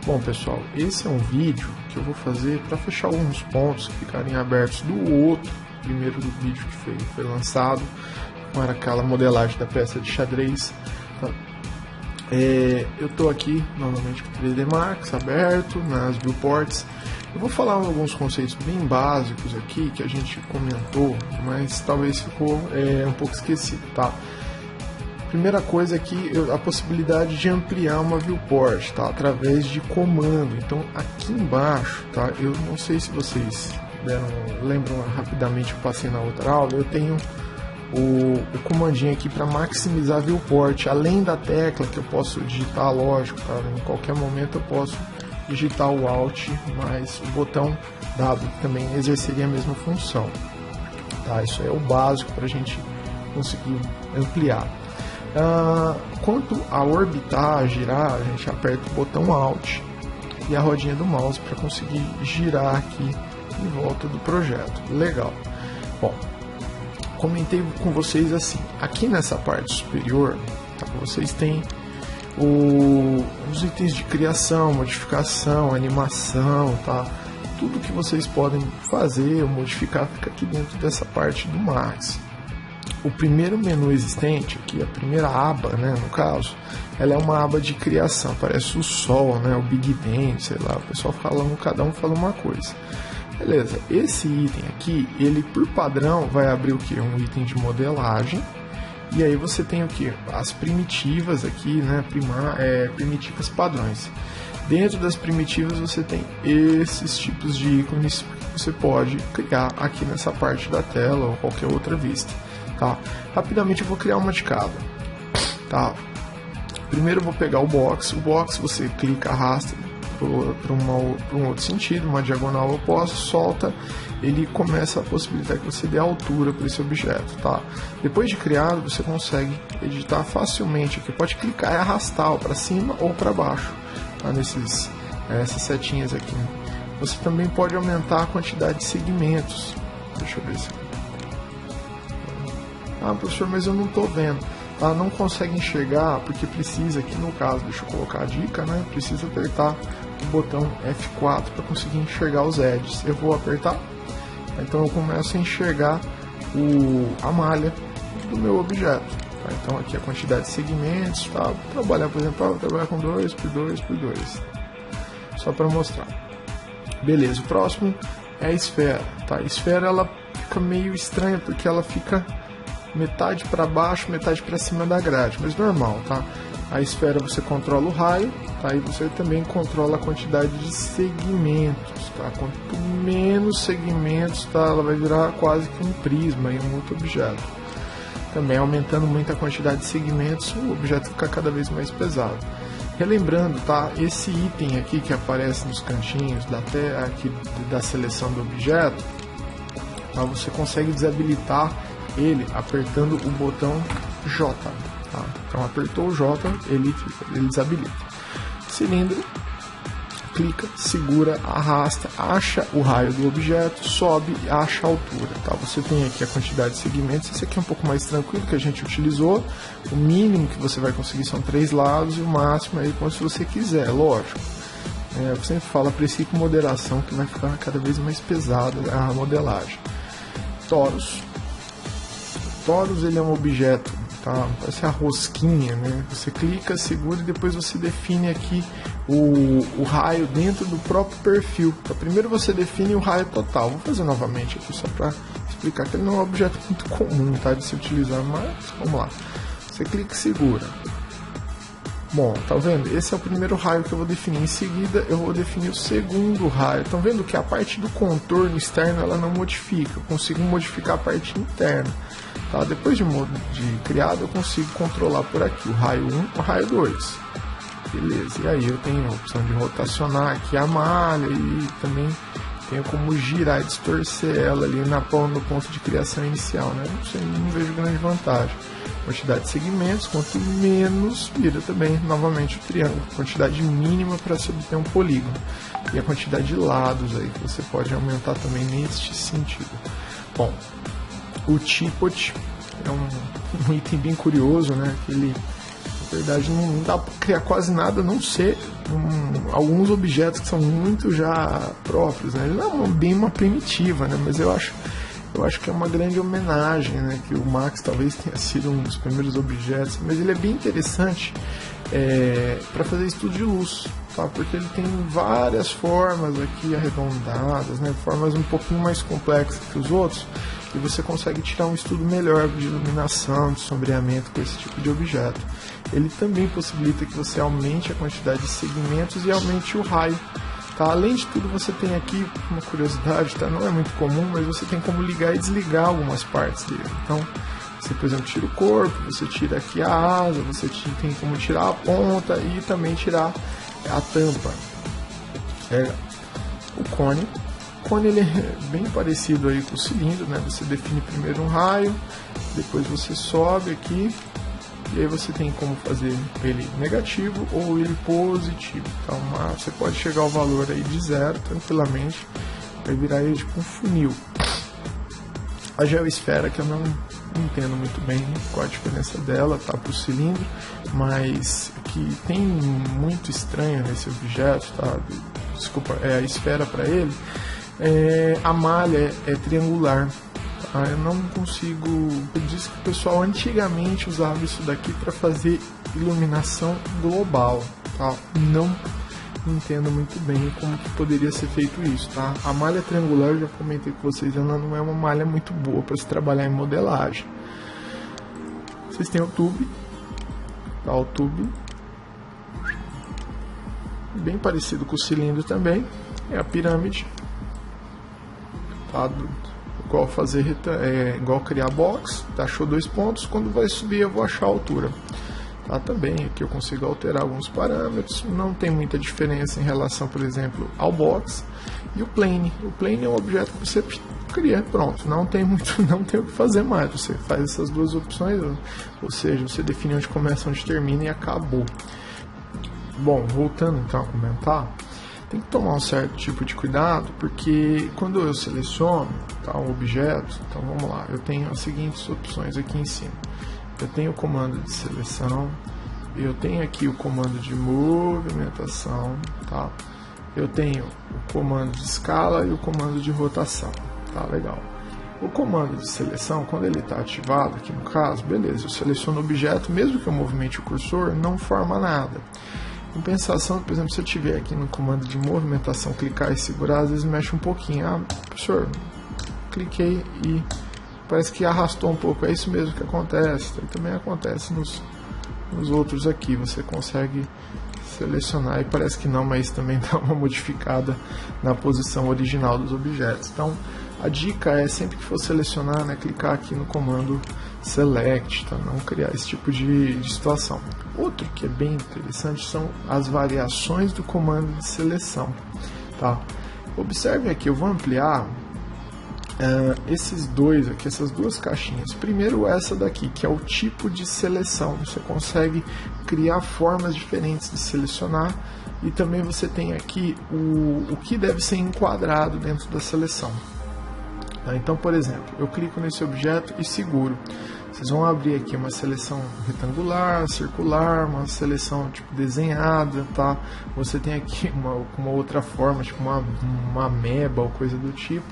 Bom pessoal, esse é um vídeo que eu vou fazer para fechar alguns pontos que ficarem abertos do outro primeiro do vídeo que foi lançado, com aquela modelagem da peça de xadrez. Tá? Eu estou aqui novamente com o 3D Max aberto nas viewports. Eu vou falar alguns conceitos bem básicos aqui que a gente comentou, mas talvez ficou um pouco esquecido, tá? Primeira coisa aqui, a possibilidade de ampliar uma viewport, tá? Através de comando. Então aqui embaixo, tá? Eu não sei se vocês lembram rapidamente, eu passei na outra aula, eu tenho o comandinho aqui para maximizar a viewport, além da tecla que eu posso digitar, lógico, tá? Em qualquer momento eu posso digitar o Alt, mas o botão W também exerceria a mesma função, tá? Isso é o básico para a gente conseguir ampliar. Quanto a orbitar, a girar, a gente aperta o botão Alt e a rodinha do mouse para conseguir girar aqui em volta do projeto. Legal. Bom, comentei com vocês assim, aqui nessa parte superior, tá, vocês têm os itens de criação, modificação, animação, tá? Tudo que vocês podem fazer ou modificar fica aqui dentro dessa parte do Max. O primeiro menu existente, aqui a primeira aba, né, no caso, ela é uma aba de criação, parece o Sol, né, o Big Bang, sei lá, o pessoal falando, cada um fala uma coisa. Beleza, esse item aqui, ele por padrão vai abrir o que? Um item de modelagem, e aí você tem o que? As primitivas aqui, né, primitivas padrões. Dentro das primitivas você tem esses tipos de ícones que você pode criar aqui nessa parte da tela ou qualquer outra vista. Tá? Rapidamente eu vou criar uma de cada. Tá? Primeiro eu vou pegar o box você clica, arrasta para um outro sentido, uma diagonal oposta, solta, ele começa a possibilitar que você dê altura para esse objeto. Tá? Depois de criado, você consegue editar facilmente aqui, pode clicar e arrastar para cima ou para baixo, tá? Essas setinhas aqui. Você também pode aumentar a quantidade de segmentos. Deixa eu ver se... Ah, professor, mas eu não estou vendo. Tá? Não consegue enxergar porque precisa, aqui no caso, deixa eu colocar a dica, né? Precisa apertar o botão F4 para conseguir enxergar os edges. Eu vou apertar, então eu começo a enxergar a malha do meu objeto. Tá? Então aqui a quantidade de segmentos, tá? Vou trabalhar, por exemplo, vou trabalhar com 2 por 2 por 2. Só para mostrar. Beleza, o próximo é a esfera. Tá? A esfera ela fica meio estranha porque ela fica metade para baixo, metade para cima da grade, mas normal, tá? A esfera você controla o raio, tá? E você também controla a quantidade de segmentos, tá? Quanto menos segmentos, tá? Ela vai virar quase que um prisma em um outro objeto. Também aumentando muito a quantidade de segmentos, o objeto fica cada vez mais pesado. Relembrando, tá? Esse item aqui que aparece nos cantinhos aqui da seleção do objeto, tá? Você consegue desabilitar ele apertando o botão J. Tá? Então apertou o J, ele desabilita. Cilindro, clica, segura, arrasta, acha o raio do objeto, sobe e acha a altura. Tá? Você tem aqui a quantidade de segmentos, esse aqui é um pouco mais tranquilo que a gente utilizou. O mínimo que você vai conseguir são 3 lados e o máximo aí quanto você quiser, lógico. Eu sempre falo, aprecie com moderação que vai ficar cada vez mais pesada a modelagem. Torus. Torus ele é um objeto, tá? Parece a rosquinha, né? Você clica, segura e depois você define aqui o raio dentro do próprio perfil. Então, primeiro você define o raio total. Vou fazer novamente aqui só para explicar que ele não é um objeto muito comum, tá, de se utilizar, mas vamos lá. Você clica e segura. Bom, tá vendo? Esse é o primeiro raio que eu vou definir. Em seguida eu vou definir o segundo raio. Estão vendo que a parte do contorno externo ela não modifica. Eu consigo modificar a parte interna. Tá? Depois de criado eu consigo controlar por aqui o raio 1 o raio 2. Beleza, e aí eu tenho a opção de rotacionar aqui a malha e também tenho como girar e distorcer ela ali no ponto de criação inicial, né? Não vejo grande vantagem. Quantidade de segmentos, quanto menos vira também novamente o triângulo. Quantidade mínima para se obter um polígono. E a quantidade de lados aí que você pode aumentar também neste sentido. Bom, o Teapot é um item bem curioso, né? Na verdade, não dá para criar quase nada, a não ser alguns objetos que são muito já próprios, né? Ele não é bem uma primitiva, né? Mas eu acho que é uma grande homenagem, né? Que o Max talvez tenha sido um dos primeiros objetos, mas ele é bem interessante para fazer estudo de luz, tá? Porque ele tem várias formas aqui arredondadas, né? Formas um pouquinho mais complexas que os outros, e você consegue tirar um estudo melhor de iluminação, de sombreamento com esse tipo de objeto. Ele também possibilita que você aumente a quantidade de segmentos e aumente o raio. Tá? Além de tudo, você tem aqui uma curiosidade, tá? Não é muito comum, mas você tem como ligar e desligar algumas partes dele. Então, você, por exemplo, tira o corpo, você tira aqui a asa, você tem como tirar a ponta e também tirar a tampa. O cone. O cone ele é bem parecido aí com o cilindro, né? Você define primeiro um raio, depois você sobe aqui, e aí você tem como fazer ele negativo ou ele positivo. Então você pode chegar ao valor aí de 0 tranquilamente, vai virar ele tipo um funil. A geoesfera, que eu não entendo muito bem qual a diferença dela, tá, para o cilindro, mas que tem muito estranho nesse objeto, tá? Desculpa, a esfera para ele, a malha é triangular. Eu não consigo. Eu disse que o pessoal antigamente usava isso daqui para fazer iluminação global, tá? Não entendo muito bem como que poderia ser feito isso, tá? A malha triangular, eu já comentei com vocês, ela não é uma malha muito boa para se trabalhar em modelagem. Vocês têm o tube, tá? O tube bem parecido com o cilindro também, é a pirâmide, tá? Igual fazer igual criar box, tá? Achou 2 pontos, quando vai subir eu vou achar a altura, tá? Também aqui eu consigo alterar alguns parâmetros, não tem muita diferença em relação, por exemplo, ao box. E o plane é um objeto que você cria, pronto, não tem o que fazer mais, você faz essas duas opções, ou seja, você define onde começa, onde termina e acabou. Bom, voltando então a comentar, tem que tomar um certo tipo de cuidado, porque quando eu seleciono, tá, um objeto, então vamos lá, eu tenho as seguintes opções aqui em cima. Eu tenho o comando de seleção, eu tenho aqui o comando de movimentação, tá? Eu tenho o comando de escala e o comando de rotação, tá? Legal. O comando de seleção, quando ele está ativado, aqui no caso, beleza, eu seleciono o objeto, mesmo que eu movimente o cursor, não forma nada. Compensação, por exemplo, se eu tiver aqui no comando de movimentação, clicar e segurar, às vezes mexe um pouquinho. Ah, professor, cliquei e parece que arrastou um pouco. É isso mesmo que acontece. Também acontece nos outros aqui. Você consegue selecionar e parece que não, mas também dá uma modificada na posição original dos objetos. Então, a dica é sempre que for selecionar, né, clicar aqui no comando Select, tá? Não criar esse tipo de situação. Outro que é bem interessante são as variações do comando de seleção, tá? Observe aqui, eu vou ampliar esses dois aqui, essas duas caixinhas. Primeiro essa daqui, que é o tipo de seleção. Você consegue criar formas diferentes de selecionar e também você tem aqui o que deve ser enquadrado dentro da seleção. Então, por exemplo, eu clico nesse objeto e seguro. Vocês vão abrir aqui uma seleção retangular, circular, uma seleção tipo desenhada, tá? Você tem aqui uma outra forma, tipo uma ameba ou coisa do tipo,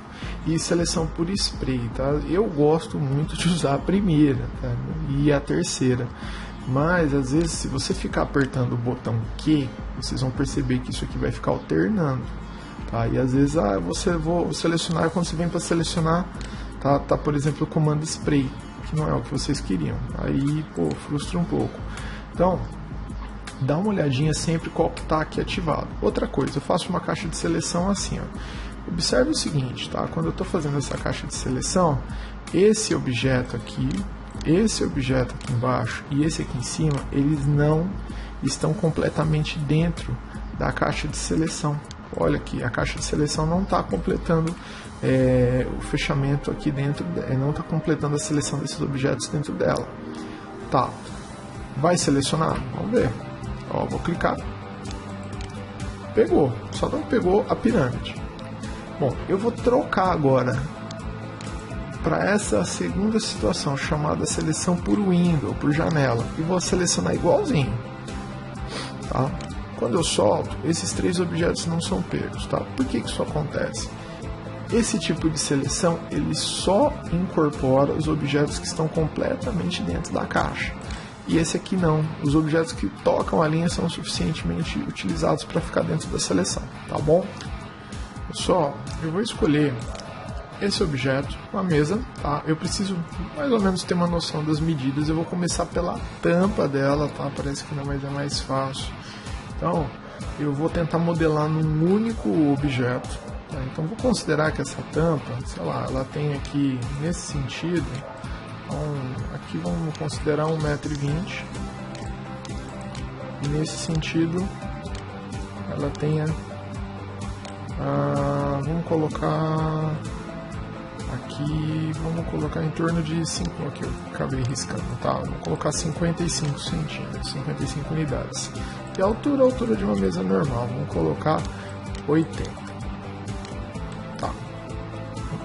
e seleção por spray, tá? Eu gosto muito de usar a primeira, tá? E a terceira. Mas às vezes, se você ficar apertando o botão Q, vocês vão perceber que isso aqui vai ficar alternando. Tá? E às vezes vou selecionar, quando você vem para selecionar, tá, por exemplo, o comando spray, que não é o que vocês queriam. Aí, pô, frustra um pouco. Então, dá uma olhadinha sempre qual que está aqui ativado. Outra coisa, eu faço uma caixa de seleção assim, ó. Observe o seguinte, tá? Quando eu estou fazendo essa caixa de seleção, esse objeto aqui embaixo e esse aqui em cima, eles não estão completamente dentro da caixa de seleção. Olha aqui, a caixa de seleção não está completando o fechamento aqui dentro, não está completando a seleção desses objetos dentro dela. Tá, vai selecionar? Vamos ver. Ó, vou clicar. Pegou, só não pegou a pirâmide. Bom, eu vou trocar agora para essa segunda situação, chamada seleção por window, por janela, e vou selecionar igualzinho, tá? Quando eu solto, esses 3 objetos não são pegos, tá? Por que isso acontece? Esse tipo de seleção, ele só incorpora os objetos que estão completamente dentro da caixa. E esse aqui não. Os objetos que tocam a linha são suficientemente utilizados para ficar dentro da seleção, tá bom? Pessoal, eu vou escolher esse objeto, uma mesa, tá? Eu preciso mais ou menos ter uma noção das medidas. Eu vou começar pela tampa dela, tá? Parece que não, mas é mais fácil. Então, eu vou tentar modelar num único objeto, tá? Então, vou considerar que essa tampa, sei lá, ela tem aqui, nesse sentido, então, aqui vamos considerar 1,20 m. E nesse sentido, ela tenha, vamos colocar aqui, vamos colocar em torno de 5, aqui eu acabei riscando, tá? Vamos colocar 55 centímetros, 55 unidades. E a altura de uma mesa normal, vamos colocar 80. Tá.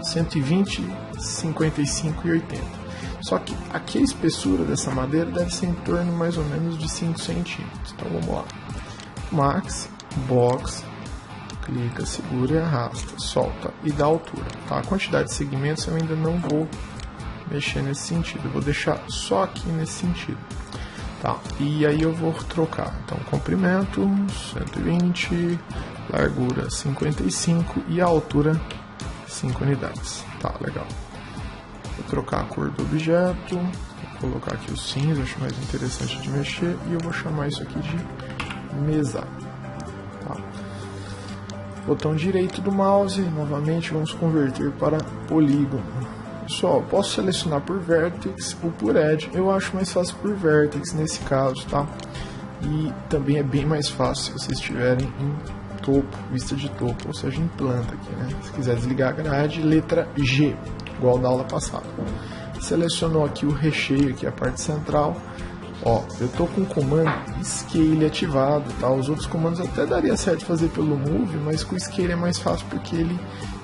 120, 55 e 80. Só que aqui a espessura dessa madeira deve ser em torno mais ou menos de 5 centímetros. Então vamos lá. Max, box, clica, segura e arrasta, solta e dá altura. Tá? A quantidade de segmentos eu ainda não vou mexer nesse sentido, eu vou deixar só aqui nesse sentido. Tá? E aí eu vou trocar. Então comprimento 120, largura 55 e a altura 5 unidades. Tá, legal. Vou trocar a cor do objeto, vou colocar aqui o cinza, acho mais interessante de mexer, e eu vou chamar isso aqui de mesa. Tá. Botão direito do mouse, novamente vamos converter para polígono. Pessoal, posso selecionar por vertex ou por edge, eu acho mais fácil por vertex nesse caso, tá? E também é bem mais fácil se vocês estiverem em topo, vista de topo, ou seja, em planta aqui, né? Se quiser desligar a grade, letra G, igual da aula passada. Selecionou aqui o recheio, aqui a parte central. Ó, eu tô com o comando Scale ativado, tá? Os outros comandos até daria certo fazer pelo Move, mas com o Scale é mais fácil porque ele,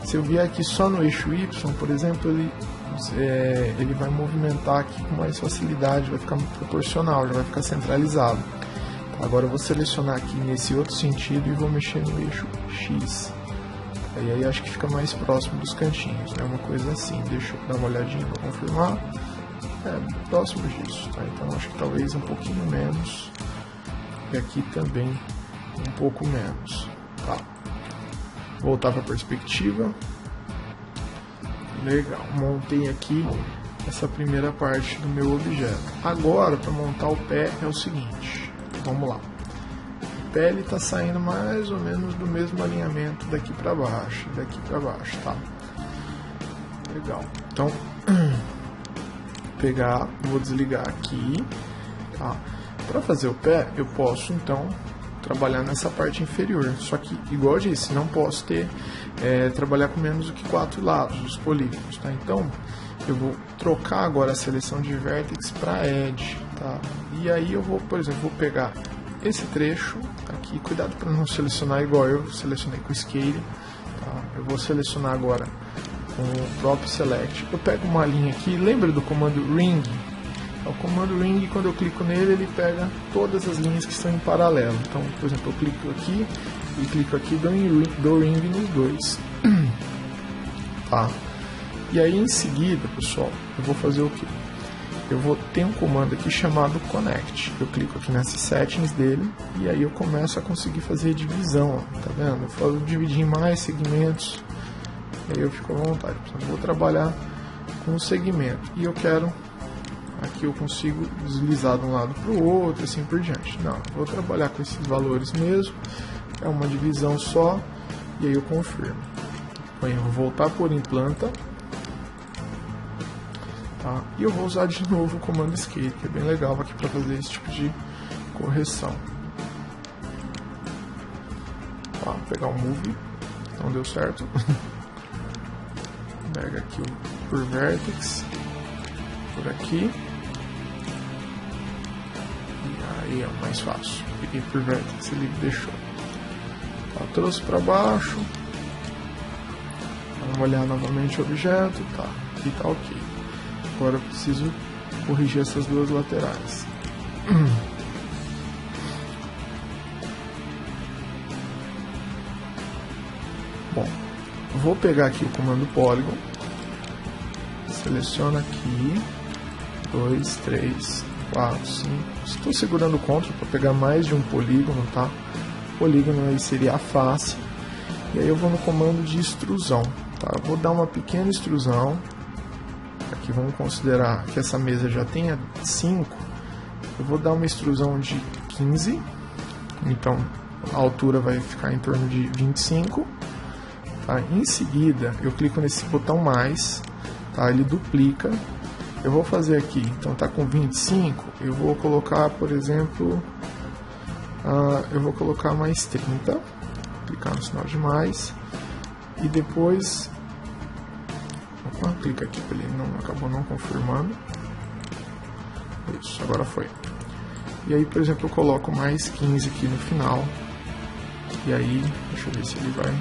se eu vier aqui só no eixo Y, por exemplo, ele vai movimentar aqui com mais facilidade, vai ficar proporcional, já vai ficar centralizado. Agora eu vou selecionar aqui nesse outro sentido e vou mexer no eixo X. E aí acho que fica mais próximo dos cantinhos, né? Uma coisa assim. Deixa eu dar uma olhadinha para confirmar. É próximo disso, tá? Então acho que talvez um pouquinho menos. E aqui também um pouco menos. Tá. Voltar para a perspectiva. Legal. Montei aqui essa primeira parte do meu objeto. Agora, para montar o pé é o seguinte. Vamos lá. O pé está saindo mais ou menos do mesmo alinhamento daqui para baixo, tá? Legal. Então, pegar, vou desligar aqui, tá? Para fazer o pé, eu posso então trabalhar nessa parte inferior. Só que, igual eu disse, não posso trabalhar com menos do que 4 lados, os polígonos, tá? Então, eu vou trocar agora a seleção de vertex para edge, tá? E aí eu vou, por exemplo, vou pegar esse trecho aqui, cuidado para não selecionar igual eu selecionei com o Scale, tá? Eu vou selecionar agora com o próprio Select. Eu pego uma linha aqui, lembra do comando Ring? O comando Ring, quando eu clico nele, ele pega todas as linhas que estão em paralelo. Então, por exemplo, eu clico aqui e clico aqui, dou Ring nos dois. Tá? E aí em seguida, pessoal, eu vou fazer o que? Eu vou ter um comando aqui chamado Connect. Eu clico aqui nessas settings dele e aí eu começo a conseguir fazer divisão, ó, tá vendo? Eu falo dividir em mais segmentos, e aí eu fico à vontade. Eu vou trabalhar com o segmento e eu quero, aqui eu consigo deslizar de um lado para o outro, assim por diante. Não, eu vou trabalhar com esses valores mesmo, é uma divisão só, e aí eu confirmo. Eu vou voltar por implanta. Tá? E eu vou usar de novo o comando Escape, que é bem legal aqui para fazer esse tipo de correção. Tá, vou pegar o Move, não deu certo. Pega aqui o por Vertex, por aqui. E aí é mais fácil. Peguei por Vertex, ele deixou. Tá, trouxe para baixo. Vamos olhar novamente o objeto, tá. e tá ok. Agora eu preciso corrigir essas duas laterais. Bom, vou pegar aqui o comando Polygon, seleciono aqui, 2, 3, 4, 5, estou segurando o Ctrl para pegar mais de um polígono, tá? Polígono aí seria a face, e aí eu vou no comando de extrusão, tá? Eu vou dar uma pequena extrusão, aqui vamos considerar que essa mesa já tenha 5, eu vou dar uma extrusão de 15, então a altura vai ficar em torno de 25, tá? Em seguida eu clico nesse botão mais, tá? Ele duplica, eu vou fazer aqui, então tá com 25, eu vou colocar, por exemplo, eu vou colocar mais 30, clicar no sinal de mais, e depois, clica aqui para ele acabou não confirmando, isso, agora foi. E aí, por exemplo, eu coloco mais 15 aqui no final, e aí, deixa eu ver se ele vai,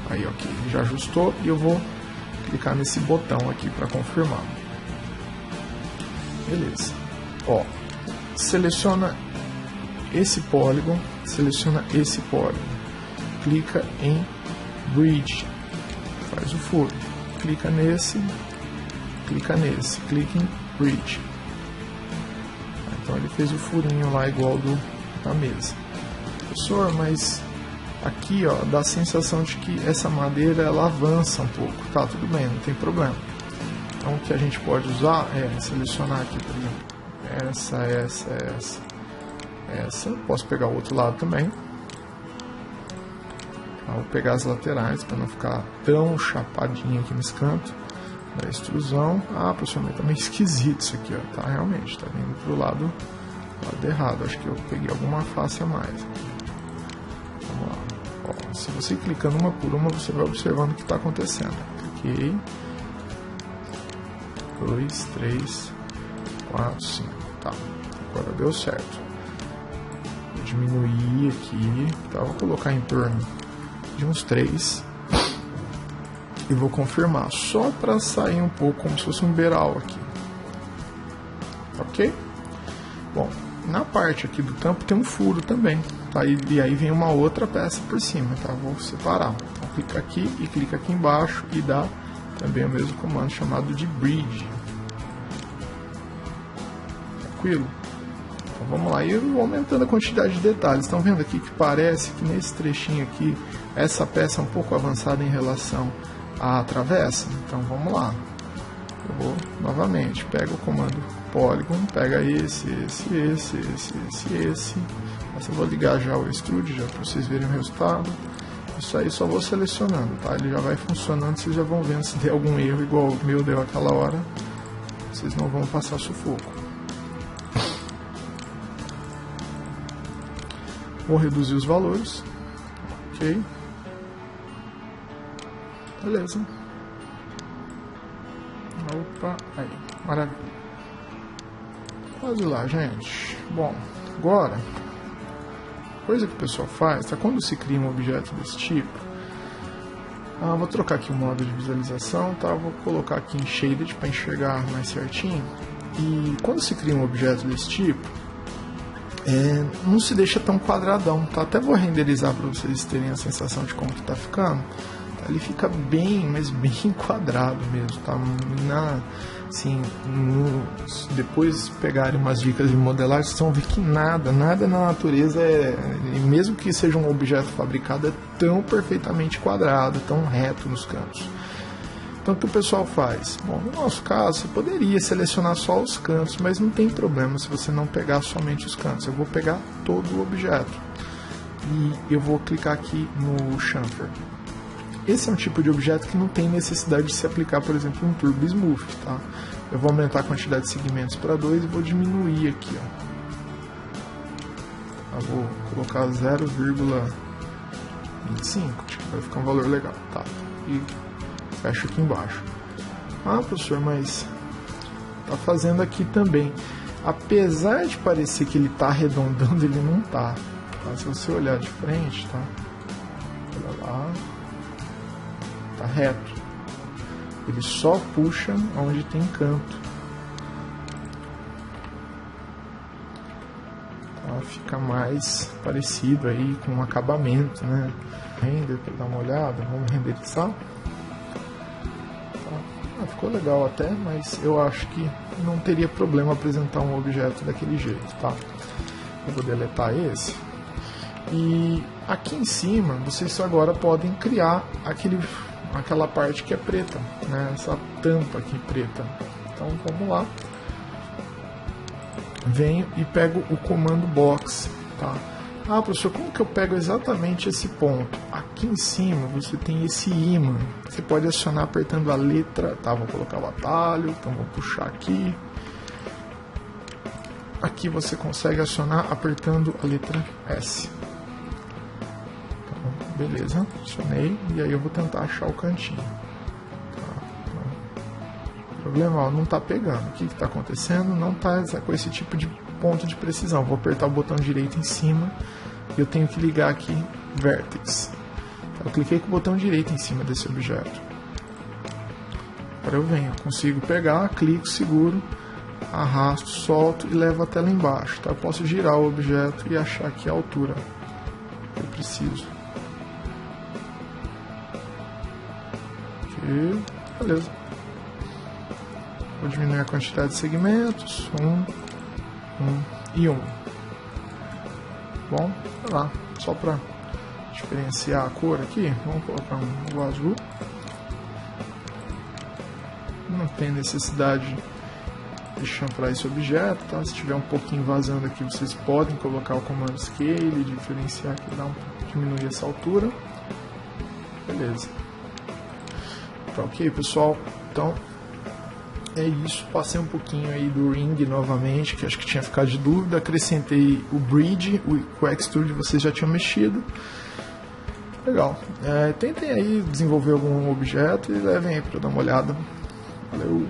aí ok, já ajustou, e eu vou clicar nesse botão aqui para confirmar. Beleza, ó, seleciona esse polígono, clica em Bridge, faz o furo, clica nesse, clica em Bridge. Então ele fez o furinho lá igual da mesa. Professor, mas aqui ó, dá a sensação de que essa madeira ela avança um pouco, tá, tudo bem, não tem problema. Então o que a gente pode usar é selecionar aqui, por exemplo, essa, posso pegar o outro lado também. Vou pegar as laterais para não ficar tão chapadinho aqui nesse canto da extrusão. Ah, professor, mas tá meio esquisito isso aqui, ó, tá, realmente, tá vindo pro lado errado, acho que eu peguei alguma face a mais. Vamos lá, ó, se você clicando uma por uma, você vai observando o que está acontecendo. Cliquei. 2, 3, 4, 5. Tá, agora deu certo. Vou diminuir aqui, tá? Vou colocar em torno de uns 3 e vou confirmar, só para sair um pouco como se fosse um beiral aqui. Ok? Bom, na parte aqui do tampo tem um furo também, tá? E aí vem uma outra peça por cima, tá? Vou separar. Então, clica aqui e clica aqui embaixo e dá também o mesmo comando chamado de Bridge. Tranquilo? Então vamos lá, e eu vou aumentando a quantidade de detalhes. Estão vendo aqui que parece que nesse trechinho aqui, essa peça é um pouco avançada em relação à travessa. Então vamos lá. Eu vou novamente, pego o comando Polygon, pega esse. Mas eu vou ligar já o Extrude, já para vocês verem o resultado. Isso aí só vou selecionando, tá? Ele já vai funcionando, vocês já vão vendo se der algum erro igual o meu deu aquela hora. Vocês não vão passar sufoco. Vou reduzir os valores. Ok. Beleza. Opa, aí, maravilha. Quase lá, gente. Bom, agora, coisa que o pessoal faz, tá? Quando se cria um objeto desse tipo, vou trocar aqui o modo de visualização, tá? Vou colocar aqui em Shaded para enxergar mais certinho. E quando se cria um objeto desse tipo, não se deixa tão quadradão, tá? Até vou renderizar para vocês terem a sensação de como que tá ficando. Ele fica bem, mas bem quadrado mesmo, tá? Depois pegarem umas dicas de modelagem, vocês vão ver que nada na natureza mesmo que seja um objeto fabricado, é tão perfeitamente quadrado, tão reto nos cantos. Então o que o pessoal faz? Bom, no nosso caso, você poderia selecionar só os cantos, mas não tem problema se você não pegar somente os cantos. Eu vou pegar todo o objeto e eu vou clicar aqui no chamfer. Esse é um tipo de objeto que não tem necessidade de se aplicar, por exemplo, um Turbo Smooth, tá? Eu vou aumentar a quantidade de segmentos para 2 e vou diminuir aqui, ó. Eu vou colocar 0,25, acho que vai ficar um valor legal, tá? E fecho aqui embaixo. Ah, professor, mas tá fazendo aqui também. Apesar de parecer que ele tá arredondando, ele não tá. Se você olhar de frente, tá? Olha lá. Tá reto. ele só puxa onde tem canto. Tá? Fica mais parecido aí com o acabamento, né? Render para dar uma olhada, vamos renderizar. Tá? Ficou legal até, mas eu acho que não teria problema apresentar um objeto daquele jeito, tá? Eu vou deletar esse. E aqui em cima vocês agora podem criar aquela parte que é preta, né? Essa tampa aqui preta. Então vamos lá. Venho e pego o comando box, tá? Ah, professor, como que eu pego exatamente esse ponto? Aqui em cima você tem esse ímã. Você pode acionar apertando a letra, tá? Vou colocar o atalho, então vou puxar aqui. Aqui você consegue acionar apertando a letra S. Então, beleza, acionei e aí eu vou tentar achar o cantinho. Tá, então, o problema, ó, não está pegando. O que está acontecendo? Não está com esse tipo de ponto de precisão. Vou apertar o botão direito em cima e eu tenho que ligar aqui Vertex. Eu cliquei com o botão direito em cima desse objeto. Agora eu venho, consigo pegar, clico, seguro, arrasto, solto e levo até lá embaixo. Tá? Eu posso girar o objeto e achar aqui a altura que eu preciso. Ok, beleza. Vou diminuir a quantidade de segmentos. 1 e 1. Bom, vai lá. Só para diferenciar a cor aqui, vamos colocar um azul. Não tem necessidade de chanfrar esse objeto, tá? Se tiver um pouquinho vazando aqui, vocês podem colocar o comando Scale, diferenciar aqui, diminuir essa altura. Beleza. Tá ok, pessoal? Então, é isso. Passei um pouquinho aí do Ring novamente, que acho que tinha ficado de dúvida. Acrescentei o Bridge, o Xtrude vocês já tinham mexido. Legal. Tentem aí desenvolver algum objeto e levem aí para dar uma olhada. Valeu!